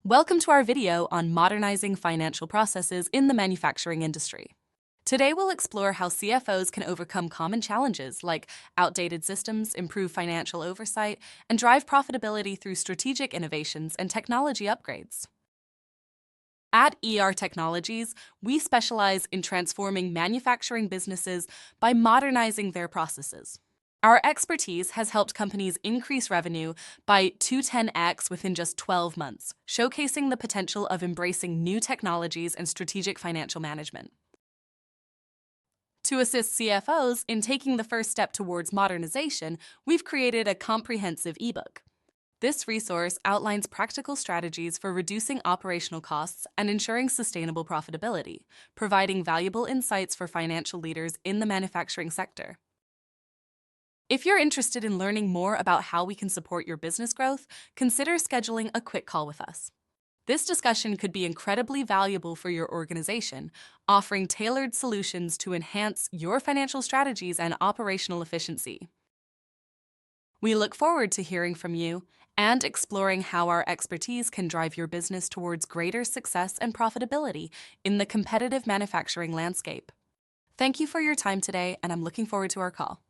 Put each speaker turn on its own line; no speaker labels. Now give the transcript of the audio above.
Welcome to our video on modernizing financial processes in the manufacturing industry. Today we'll explore how CFOs can overcome common challenges like outdated systems, improve financial oversight, and drive profitability through strategic innovations and technology upgrades. At ERT Technologies, we specialize in transforming manufacturing businesses by modernizing their processes. Our expertise has helped companies increase revenue by 210x within just 12 months, showcasing the potential of embracing new technologies and strategic financial management. To assist CFOs in taking the first step towards modernization, we've created a comprehensive ebook. This resource outlines practical strategies for reducing operational costs and ensuring sustainable profitability, providing valuable insights for financial leaders in the manufacturing sector. If you're interested in learning more about how we can support your business growth, consider scheduling a quick call with us. This discussion could be incredibly valuable for your organization, offering tailored solutions to enhance your financial strategies and operational efficiency. We look forward to hearing from you and exploring how our expertise can drive your business towards greater success and profitability in the competitive manufacturing landscape. Thank you for your time today, and I'm looking forward to our call.